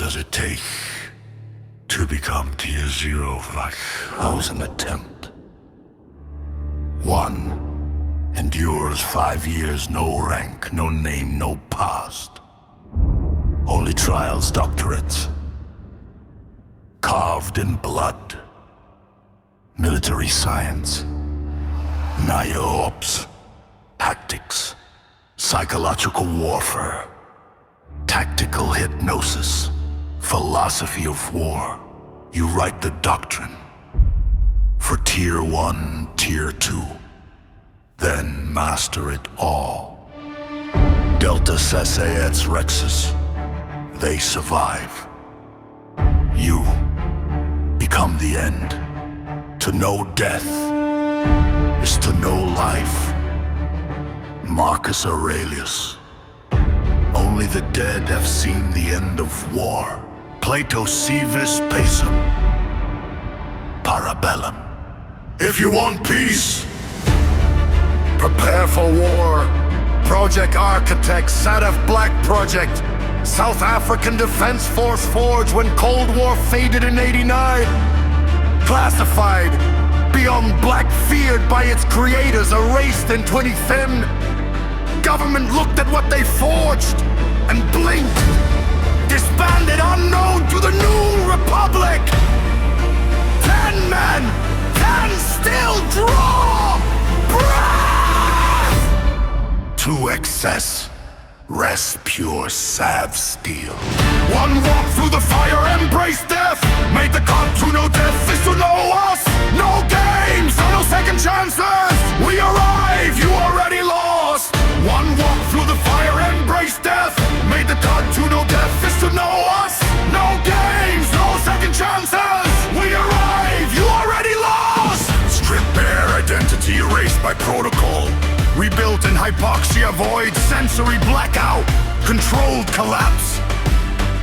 does it take to become Tier Zero, Flash? How's an attempt? 1. Endures 5 years, no rank, no name, no past. Only trials, doctorates. Carved in blood. Military science. Neo-ops. Tactics. Psychological warfare. Tactical hypnosis. Philosophy of war. You write the doctrine. For Tier 1, Tier 2. Then master it all. Delta SADF Rexus. They survive. You become the end. To know death is to know life. Marcus Aurelius. Only the dead have seen the end of war. Plato si vis pacem. Parabellum. If you want peace, prepare for war. Project Architect, SADF Black Project. South African Defense Force forged when Cold War faded in '89. Classified, beyond black, feared by its creators, erased in 2010. Government looked at what they forged and blinked. Disbanded unknown to the new republic. 10 men can still draw breath. To excess. Rest pure salve steel. One walk through the fire, embrace death. Made the cut to know death is to know us. No games, no second chances. We arrive, you already lost. One walk through the fire, embrace death. Made the cut to know death is to know us. No games, no second chances. We arrive, you already lost. Strip bare identity erased by protocol. Rebuilt in hypoxia void, sensory blackout, controlled collapse.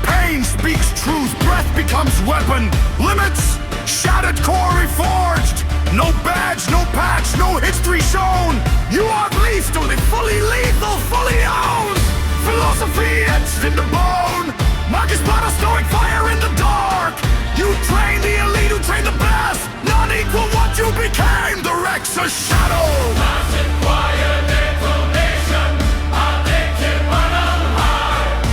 Pain speaks truth, breath becomes weapon. Limits, shattered core reforged. No badge, no patch, no history shown. You are lethal, fully lethal, fully owned. Philosophy etched in the bone. Marcus Potter stoic fire in the dark. You train the elite who train the best. None equal what you became. The Rex a shadow. Massive quiet detonation. Addicted but alive.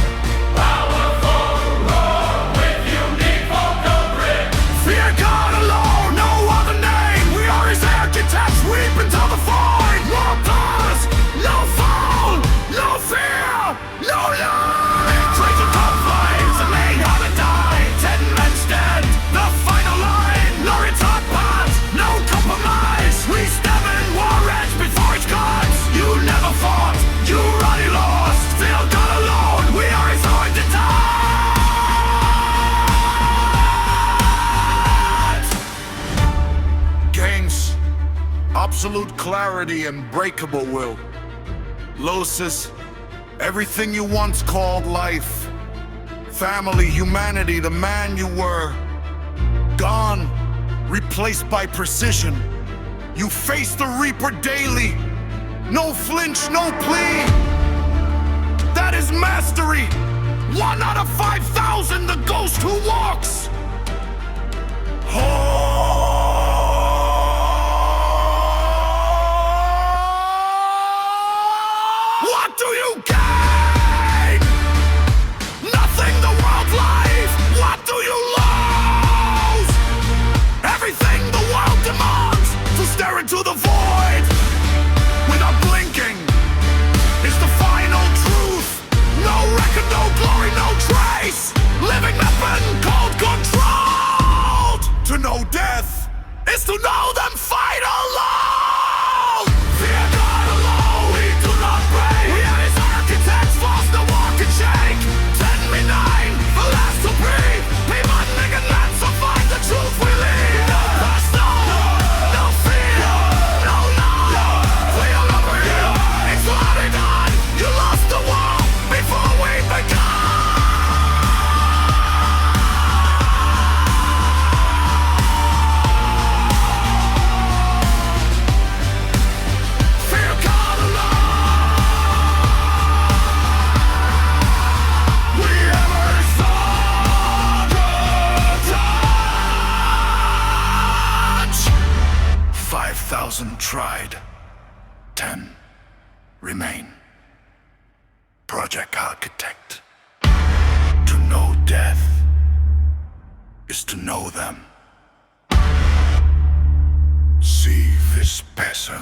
Powerful roar with unique vocal bridge. Fear God alone, no other name. We are his architects, weep until the void. No pause, no fall, no fear, no lie. Train to top flames and lay how to die. 10 men stand, the final line. Laureates hot paths, no compromise. We step in war edge before it's guns. You never fought, you already lost. Still God alone, we are his anointed target. Games, absolute clarity and breakable will. Losis, everything you once called life. Family, humanity, the man you were. Gone, replaced by precision. You face the Reaper daily. No flinch, no plea. That is mastery. 1 out of 5,000, the ghost who walks. What do you gain? Nothing, the world's life. What do you lose? Everything the world demands. To stare into the void without blinking is the final truth. No record, no glory, no trace. Living weapon, cold controlled. To know death is to know them fight alone. Fear God alone, we do not pray. We are his architects. 1,000 tried, 10 remain. Project Architect. To know death is to know them. See this person.